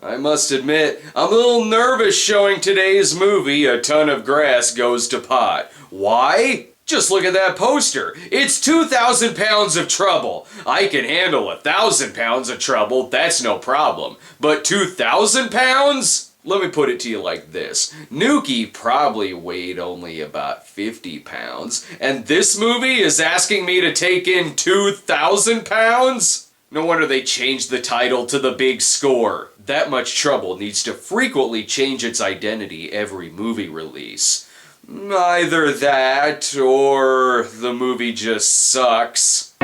I must admit, I'm a little nervous showing today's movie, A Ton of Grass Goes to Pot. Why? Just look at that poster. It's 2,000 pounds of trouble. I can handle 1,000 pounds of trouble, that's no problem. But 2,000 pounds? Let me put it to you like this. Nuki probably weighed only about 50 pounds, and this movie is asking me to take in 2,000 pounds? No wonder they changed the title to The Big Score. That Much Trouble needs to frequently change its identity every movie release. Either that, or the movie just sucks.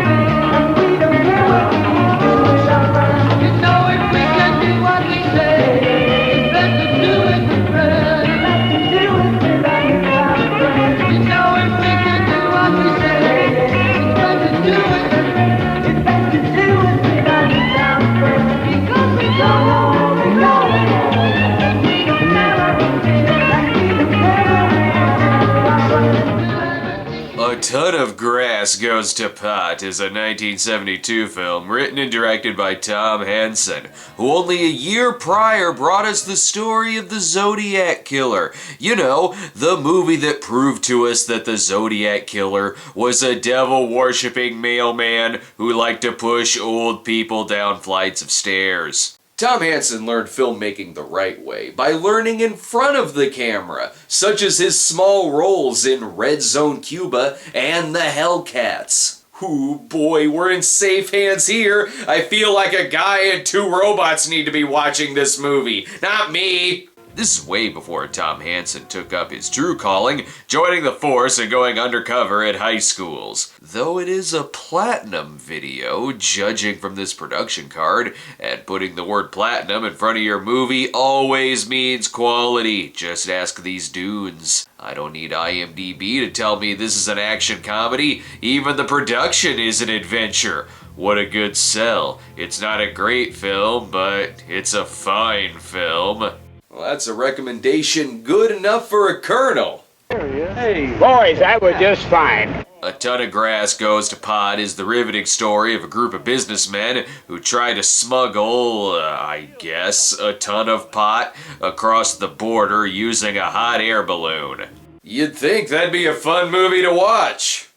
A Ton of Grass Goes to Pot is a 1972 film written and directed by Tom Hansen, who only a year prior brought us the story of the Zodiac Killer. You know, the movie that proved to us that the Zodiac Killer was a devil-worshipping mailman who liked to push old people down flights of stairs. Tom Hansen learned filmmaking the right way by learning in front of the camera, such as his small roles in Red Zone Cuba and The Hellcats. Ooh boy, we're in safe hands here. I feel like a guy and two robots need to be watching this movie, not me. This is way before Tom Hansen took up his true calling, joining the force and going undercover at high schools. Though it is a platinum video, judging from this production card, and putting the word platinum in front of your movie always means quality. Just ask these dudes. I don't need IMDb to tell me this is an action comedy. Even the production is an adventure. What a good sell. It's not a great film, but it's a fine film. Well, that's a recommendation good enough for a colonel. Hey, boys, that was just fine. A Ton of Grass Goes to Pot is the riveting story of a group of businessmen who try to smuggle, I guess, a ton of pot across the border using a hot air balloon. You'd think that'd be a fun movie to watch.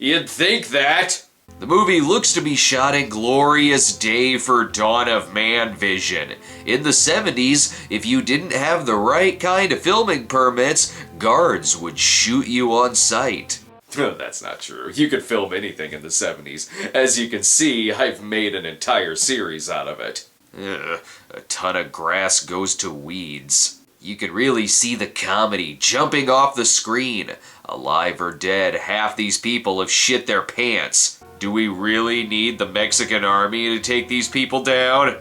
You'd think that. The movie looks to be shot in glorious day for dawn of man vision. In the 70s, if you didn't have the right kind of filming permits, guards would shoot you on sight. That's not true. You could film anything in the 70s. As you can see, I've made an entire series out of it. A ton of grass goes to weeds. You can really see the comedy jumping off the screen. Alive or dead, half these people have shit their pants. Do we really need the Mexican army to take these people down?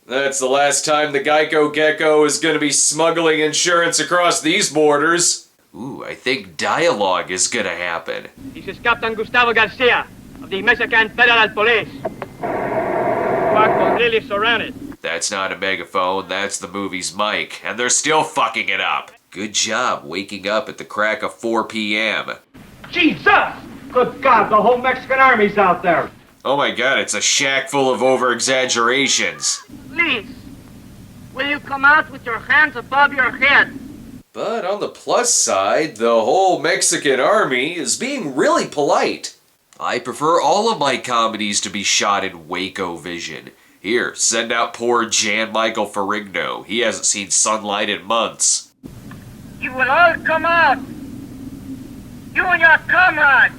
That's the last time the Geico Gecko is gonna be smuggling insurance across these borders. Ooh, I think dialogue is gonna happen. This is Captain Gustavo Garcia of the Mexican Federal Police. Fuck was really surrounded. That's not a megaphone, that's the movie's mic, and they're still fucking it up. Good job waking up at the crack of 4 p.m. Jesus! Good God, the whole Mexican army's out there. Oh my god, it's a shack full of over-exaggerations. Please, will you come out with your hands above your head? But on the plus side, the whole Mexican army is being really polite. I prefer all of my comedies to be shot in Waco Vision. Here, send out poor Jan Michael Ferrigno. He hasn't seen sunlight in months. You will all come out. You and your comrade.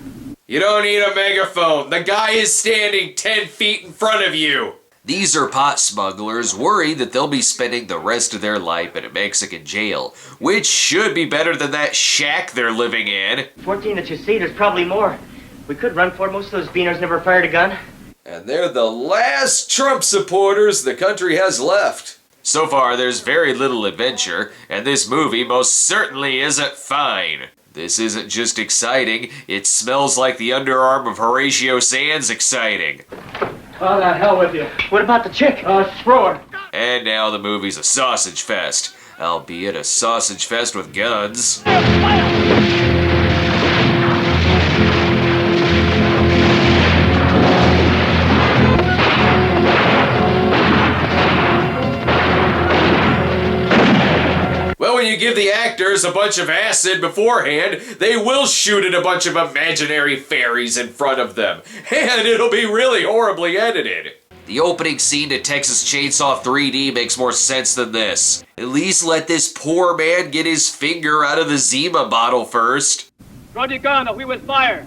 You don't need a megaphone. The guy is standing 10 feet in front of you. These are pot smugglers worried that they'll be spending the rest of their life in a Mexican jail, which should be better than that shack they're living in. 14 that you see, there's probably more. We could run for it. Most of those beaners never fired a gun. And they're the last Trump supporters the country has left. So far, there's very little adventure, and this movie most certainly isn't fine. This isn't just exciting, it smells like the underarm of Horatio Sands exciting. Oh, the hell with you. What about the chick? Screw her. And now the movie's a sausage fest, albeit a sausage fest with guns. you give the actors a bunch of acid beforehand, they will shoot at a bunch of imaginary fairies in front of them. And it'll be really horribly edited. The opening scene to Texas Chainsaw 3D makes more sense than this. At least let this poor man get his finger out of the Zima bottle first. Draw the gun or we will fire.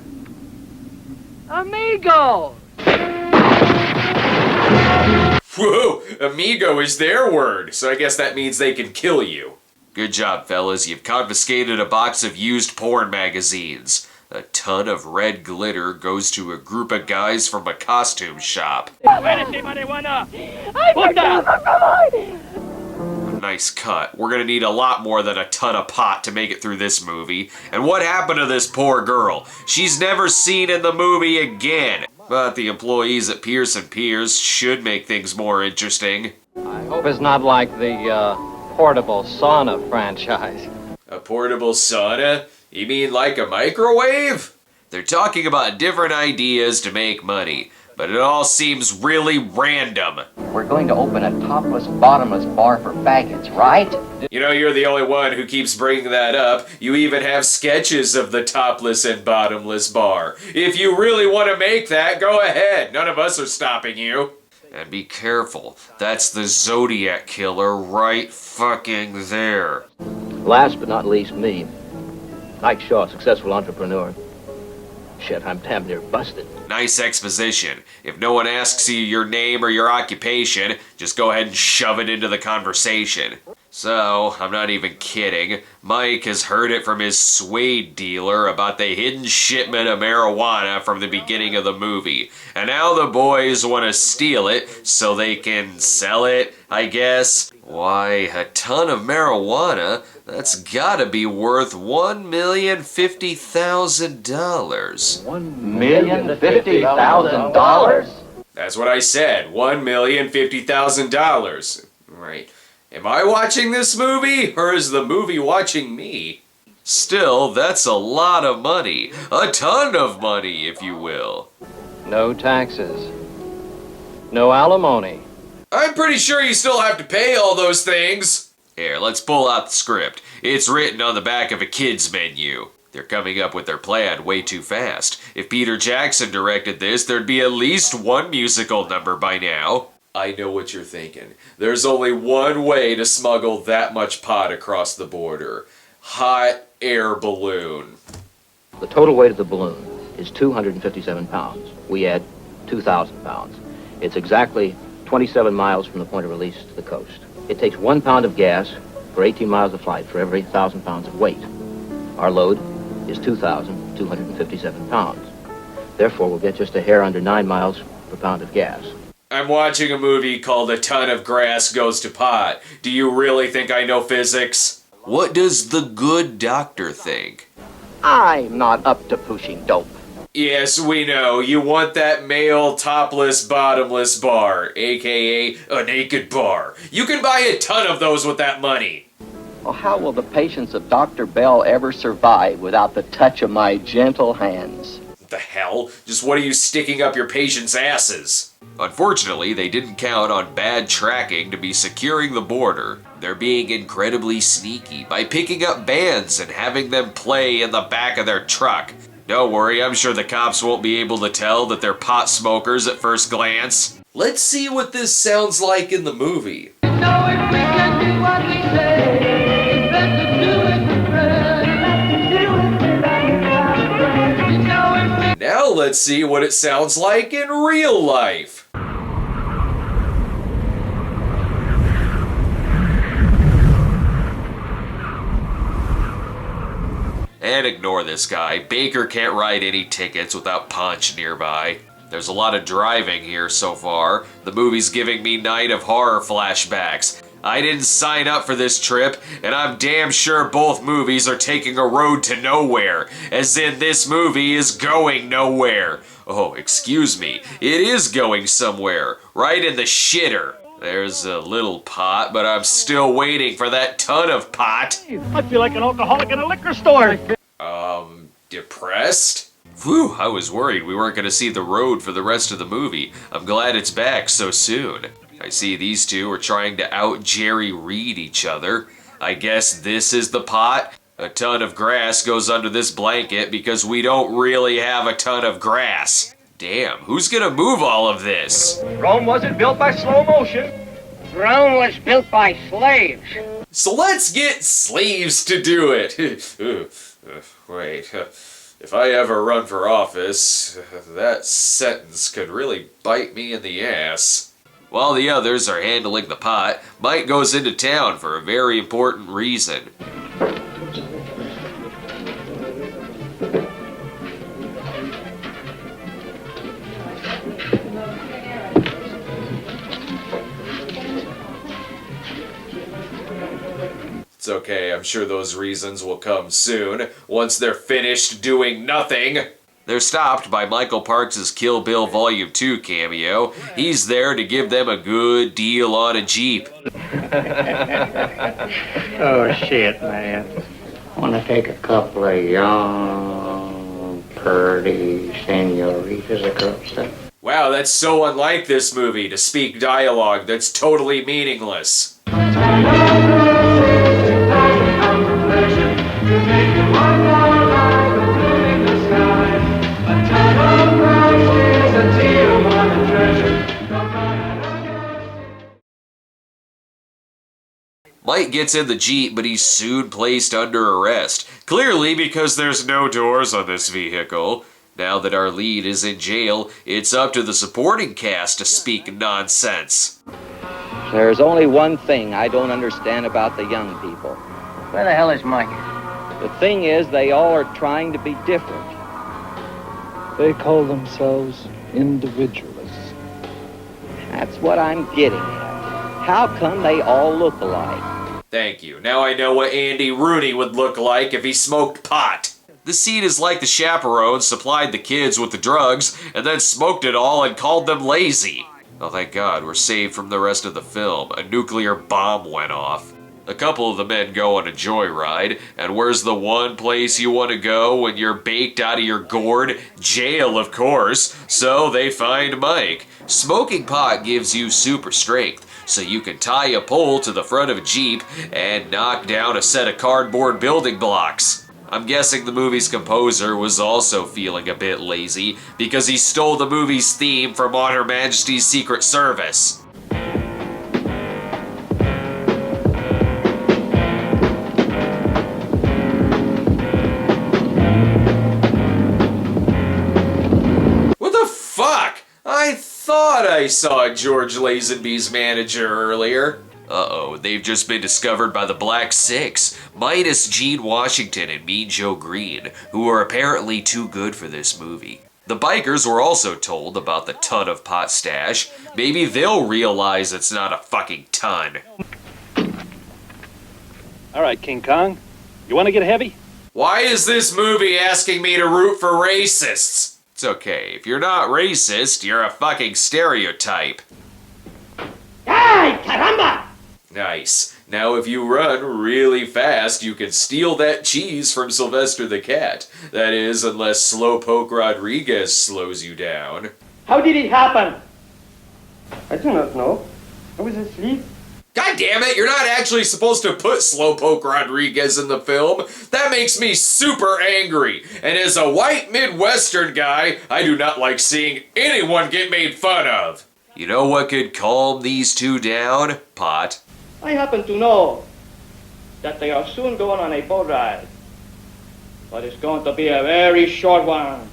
Amigo! Whoa, amigo is their word, so I guess that means they can kill you. Good job, fellas. You've confiscated a box of used porn magazines. A ton of red glitter goes to a group of guys from a costume shop. Where is the marijuana? Nice cut. We're gonna need a lot more than a ton of pot to make it through this movie. And what happened to this poor girl? She's never seen in the movie again. But the employees at Pierce & Pierce should make things more interesting. I hope it's not like the portable sauna franchise. A portable sauna? You mean like a microwave? They're talking about different ideas to make money, but it all seems really random. We're going to open a topless, bottomless bar for faggots, right? You know, you're the only one who keeps bringing that up. You even have sketches of the topless and bottomless bar. If you really want to make that, go ahead. None of us are stopping you. And be careful. That's the Zodiac Killer right fucking there. Last but not least, me. Ike Shaw, successful entrepreneur. Shit, I'm damn near busted. Nice exposition. If no one asks you your name or your occupation, just go ahead and shove it into the conversation. So, I'm not even kidding. Mike has heard it from his suede dealer about the hidden shipment of marijuana from the beginning of the movie. And now the boys want to steal it so they can sell it, I guess. Why, a ton of marijuana? That's gotta be worth $1,050,000. $1,050,000? That's what I said, $1,050,000. Right. Am I watching this movie, or is the movie watching me? Still, that's a lot of money. A ton of money, if you will. No taxes. No alimony. I'm pretty sure you still have to pay all those things. Here, let's pull out the script. It's written on the back of a kid's menu. They're coming up with their plan way too fast. If Peter Jackson directed this, there'd be at least one musical number by now. I know what you're thinking. There's only one way to smuggle that much pot across the border. Hot air balloon. The total weight of the balloon is 257 pounds. We add 2,000 pounds. It's exactly 27 miles from the point of release to the coast. It takes 1 pound of gas for 18 miles of flight for every 1,000 pounds of weight. Our load is 2,257 pounds. Therefore, we'll get just a hair under 9 miles per pound of gas. I'm watching a movie called A Ton of Grass Goes to Pot. Do you really think I know physics? What does the good doctor think? I'm not up to pushing dope. Yes, we know. You want that male topless bottomless bar, aka a naked bar. You can buy a ton of those with that money. Well, how will the patients of Dr. Bell ever survive without the touch of my gentle hands? What the hell? Just what are you sticking up your patients' asses? Unfortunately, they didn't count on bad tracking to be securing the border. They're being incredibly sneaky by picking up bands and having them play in the back of their truck. Don't worry, I'm sure the cops won't be able to tell that they're pot smokers at first glance. Let's see what this sounds like in the movie. Now let's see what it sounds like in real life. And ignore this guy. Baker can't write any tickets without Punch nearby. There's a lot of driving here so far. The movie's giving me Night of Horror flashbacks. I didn't sign up for this trip, and I'm damn sure both movies are taking a road to nowhere. As in, this movie is going nowhere. Oh, excuse me. It is going somewhere. Right in the shitter. There's a little pot, but I'm still waiting for that ton of pot. I feel like an alcoholic in a liquor store. Depressed? Whew, I was worried we weren't going to see the road for the rest of the movie. I'm glad it's back so soon. I see these two are trying to out Jerry Reed each other. I guess this is the pot? A ton of grass goes under this blanket because we don't really have a ton of grass. Damn, who's gonna move all of this? Rome wasn't built by slow motion. Rome was built by slaves. So let's get slaves to do it. Wait, if I ever run for office, that sentence could really bite me in the ass. While the others are handling the pot, Mike goes into town for a very important reason. It's okay, I'm sure those reasons will come soon, once they're finished doing nothing. They're stopped by Michael Parks' Kill Bill Volume 2 cameo. He's there to give them a good deal on a Jeep. Oh, shit, man. I want to take a couple of young, pretty senoritas across the... Wow, that's so unlike this movie to speak dialogue that's totally meaningless. Mike gets in the Jeep, but he's soon placed under arrest. Clearly because there's no doors on this vehicle. Now that our lead is in jail, it's up to the supporting cast to speak nonsense. There's only one thing I don't understand about the young people. Where the hell is Mike? The thing is, they all are trying to be different. They call themselves individualists. That's what I'm getting at. How come they all look alike? Thank you. Now I know what Andy Rooney would look like if he smoked pot. The scene is like the chaperones supplied the kids with the drugs and then smoked it all and called them lazy. Oh, thank God, we're saved from the rest of the film. A nuclear bomb went off. A couple of the men go on a joyride, and where's the one place you want to go when you're baked out of your gourd? Jail, of course. So they find Mike. Smoking pot gives you super strength, so you can tie a pole to the front of a Jeep and knock down a set of cardboard building blocks. I'm guessing the movie's composer was also feeling a bit lazy because he stole the movie's theme from On Her Majesty's Secret Service. What the fuck? I thought I saw George Lazenby's manager earlier. Uh-oh, they've just been discovered by the Black Six, minus Gene Washington and Mean Joe Green, who are apparently too good for this movie. The bikers were also told about the ton of pot stash. Maybe they'll realize it's not a fucking ton. All right, King Kong. You want to get heavy? Why is this movie asking me to root for racists? It's okay, if you're not racist, you're a fucking stereotype. Ay, caramba! Nice. Now if you run really fast, you can steal that cheese from Sylvester the Cat. That is, unless Slowpoke Rodriguez slows you down. How did it happen? I do not know. I was asleep. God damn it, you're not actually supposed to put Slowpoke Rodriguez in the film. That makes me super angry. And as a white Midwestern guy, I do not like seeing anyone get made fun of. You know what could calm these two down? Pot. I happen to know that they are soon going on a boat ride. But it's going to be a very short one.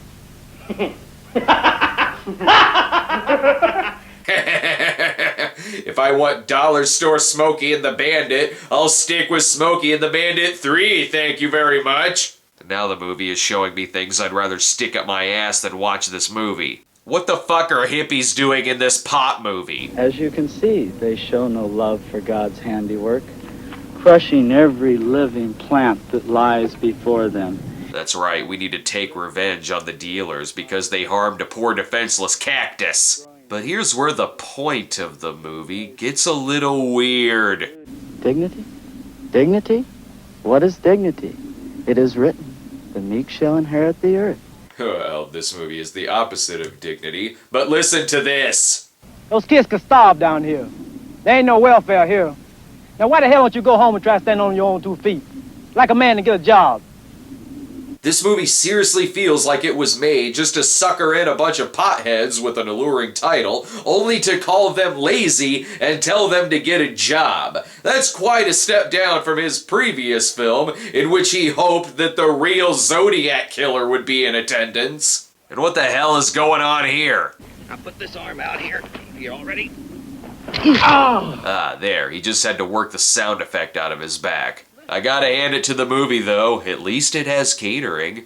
If I want Dollar Store Smokey and the Bandit, I'll stick with Smokey and the Bandit 3, thank you very much. And now the movie is showing me things I'd rather stick up my ass than watch this movie. What the fuck are hippies doing in this pot movie? As you can see, they show no love for God's handiwork, crushing every living plant that lies before them. That's right, we need to take revenge on the dealers because they harmed a poor defenseless cactus. But here's where the point of the movie gets a little weird. Dignity? Dignity? What is dignity? It is written, the meek shall inherit the earth. Well, this movie is the opposite of dignity, but listen to this. Those kids could starve down here. There ain't no welfare here. Now, why the hell don't you go home and try standing on your own 2 feet? Like a man to get a job. This movie seriously feels like it was made just to sucker in a bunch of potheads with an alluring title, only to call them lazy and tell them to get a job. That's quite a step down from his previous film, in which he hoped that the real Zodiac Killer would be in attendance. And what the hell is going on here? I'll put this arm out here. You all ready? Ah, there. He just had to work the sound effect out of his back. I gotta hand it to the movie, though. At least it has catering.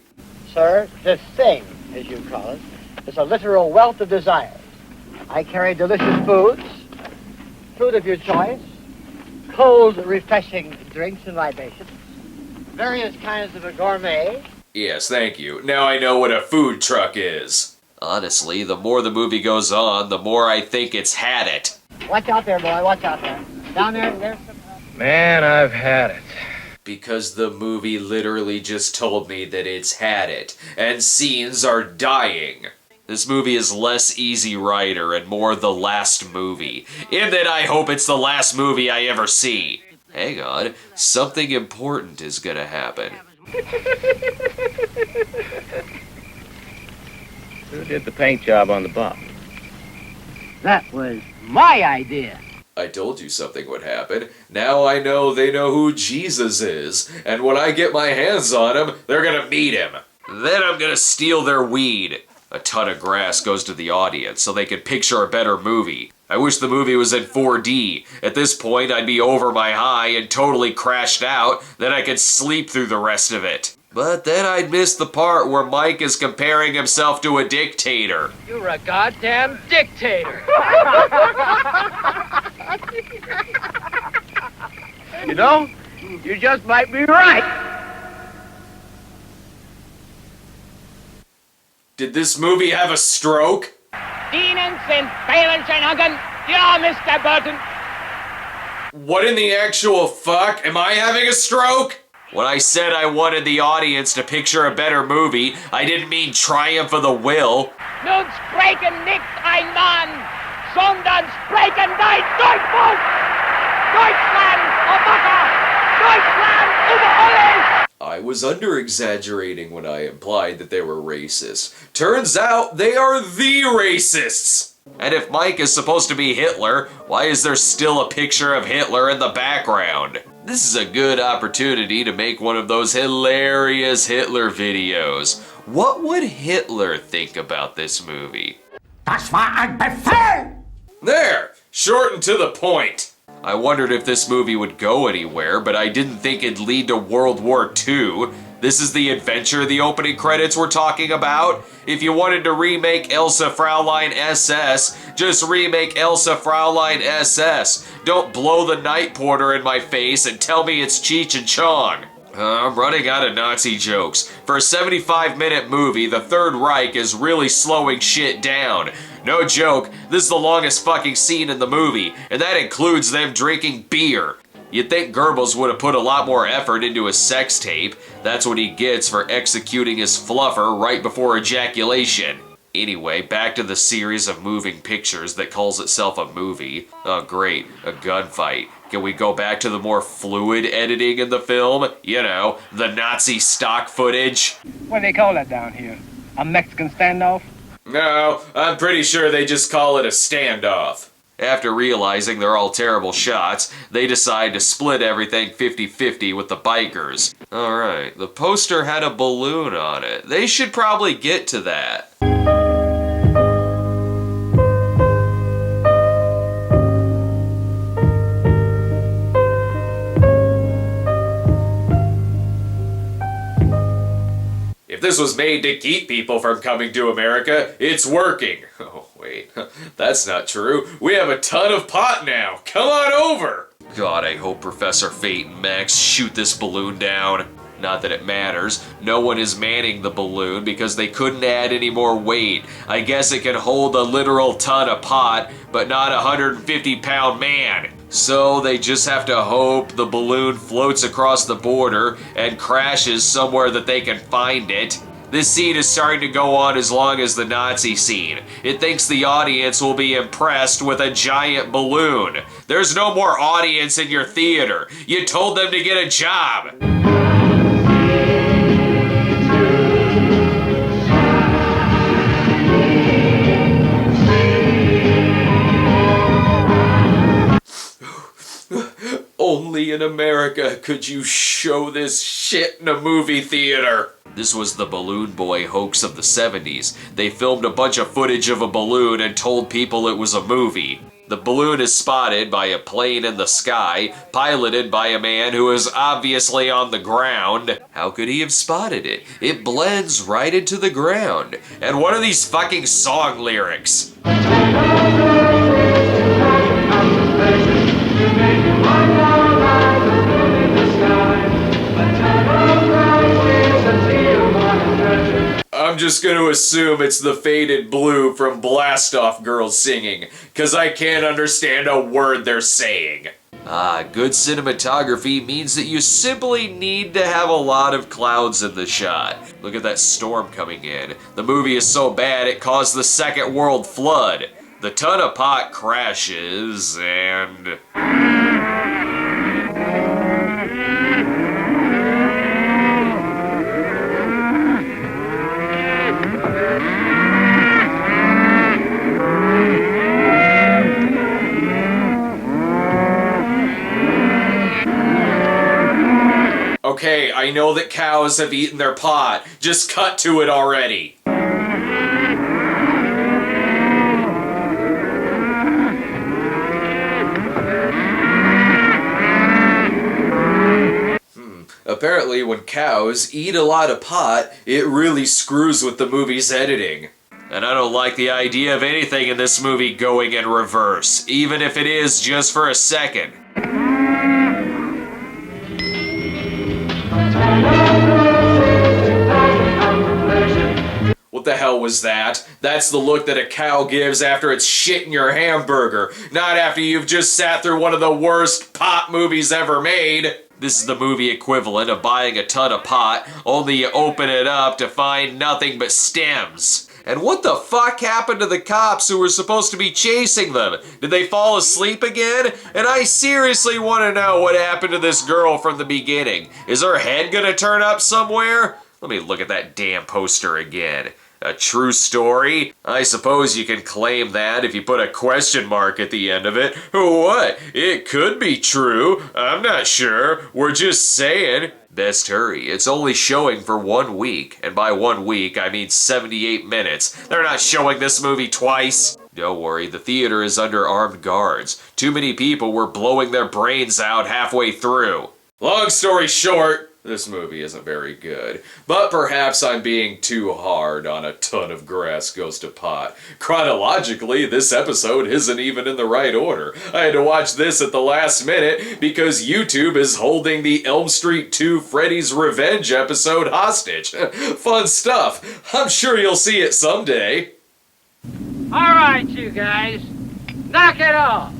Sir, this thing, as you call it, is a literal wealth of desires. I carry delicious foods, food of your choice, cold, refreshing drinks and libations, various kinds of a gourmet. Yes, thank you. Now I know what a food truck is. Honestly, the more the movie goes on, the more I think it's had it. Watch out there, boy, watch out there. Down there, there's some... Man, I've had it. Because the movie literally just told me that it's had it, and scenes are dying. This movie is less Easy Rider and more The Last Movie, in that I hope it's the last movie I ever see. Hang on, something important is gonna happen. Who did the paint job on the bus? That was my idea. I told you something would happen. Now I know they know who Jesus is, and when I get my hands on him, they're gonna meet him. Then I'm gonna steal their weed. A ton of grass goes to the audience so they can picture a better movie. I wish the movie was in 4D. At this point, I'd be over my high and totally crashed out, then I could sleep through the rest of it. But then I'd miss the part where Mike is comparing himself to a dictator. You're a goddamn dictator. You know, you just might be right. Did this movie have a stroke? Demons and violence and hunger. Yeah, Mr. Burton. What in the actual fuck? Am I having a stroke? When I said I wanted the audience to picture a better movie, I didn't mean Triumph of the Will. Nun sprechen nicht ein Mann, sondern sprechen dein Deutschland! Deutschland, Obaka! Deutschland über alles! I was under-exaggerating when I implied that they were racist. Turns out they are the racists! And if Mike is supposed to be Hitler, why is there still a picture of Hitler in the background? This is a good opportunity to make one of those hilarious Hitler videos. What would Hitler think about this movie? Das war ein Befehl! There! Short and to the point. I wondered if this movie would go anywhere, but I didn't think it'd lead to World War II. This is the adventure the opening credits were talking about. If you wanted to remake Elsa Fraulein SS, just remake Elsa Fraulein SS. Don't blow the night porter in my face and tell me it's Cheech and Chong. I'm running out of Nazi jokes. For a 75-minute movie, the Third Reich is really slowing shit down. No joke, this is the longest fucking scene in the movie, and that includes them drinking beer. You'd think Goebbels would have put a lot more effort into his sex tape. That's what he gets for executing his fluffer right before ejaculation. Anyway, back to the series of moving pictures that calls itself a movie. Oh great, a gunfight. Can we go back to the more fluid editing in the film? You know, the Nazi stock footage? What do they call that down here? A Mexican standoff? No, I'm pretty sure they just call it a standoff. After realizing they're all terrible shots, they decide to split everything 50-50 with the bikers. Alright, the poster had a balloon on it. They should probably get to that. If this was made to keep people from coming to America, it's working. Oh, wait, that's not true. We have a ton of pot now. Come on over. God, I hope Professor Fate and Max shoot this balloon down. Not that it matters. No one is manning the balloon because they couldn't add any more weight. I guess it can hold a literal ton of pot, but not a 150-pound man. So they just have to hope the balloon floats across the border and crashes somewhere that they can find it. This scene is starting to go on as long as the Nazi scene. It thinks the audience will be impressed with a giant balloon. There's no more audience in your theater. You told them to get a job. Only in America could you show this shit in a movie theater. This was the Balloon Boy hoax of the 70s. They filmed a bunch of footage of a balloon and told people it was a movie. The balloon is spotted by a plane in the sky, piloted by a man who is obviously on the ground. How could he have spotted it? It blends right into the ground. And what are these fucking song lyrics? I'm just gonna assume it's the Faded Blue from Blastoff Girls singing, cause I can't understand a word they're saying. Good cinematography means that you simply need to have a lot of clouds in the shot. Look at that storm coming in. The movie is so bad it caused the Second World Flood. The ton of pot crashes and... Okay, I know that cows have eaten their pot. Just cut to it already. Apparently when cows eat a lot of pot, it really screws with the movie's editing. And I don't like the idea of anything in this movie going in reverse, even if it is just for a second. What the hell was that? That's the look that a cow gives after it's shit in your hamburger, not after you've just sat through one of the worst pot movies ever made. This is the movie equivalent of buying a ton of pot, only you open it up to find nothing but stems. And what the fuck happened to the cops who were supposed to be chasing them? Did they fall asleep again? And I seriously want to know what happened to this girl from the beginning. Is her head gonna turn up somewhere? Let me look at that damn poster again. A true story? I suppose you can claim that if you put a question mark at the end of it. What? It could be true. I'm not sure. We're just saying. Best hurry. It's only showing for 1 week. And by 1 week, I mean 78 minutes. They're not showing this movie twice. Don't worry, the theater is under armed guards. Too many people were blowing their brains out halfway through. Long story short, this movie isn't very good, but perhaps I'm being too hard on A Ton of Grass Goes to Pot. Chronologically, this episode isn't even in the right order. I had to watch this at the last minute because YouTube is holding the Elm Street 2 Freddy's Revenge episode hostage. Fun stuff. I'm sure you'll see it someday. All right, you guys, knock it off.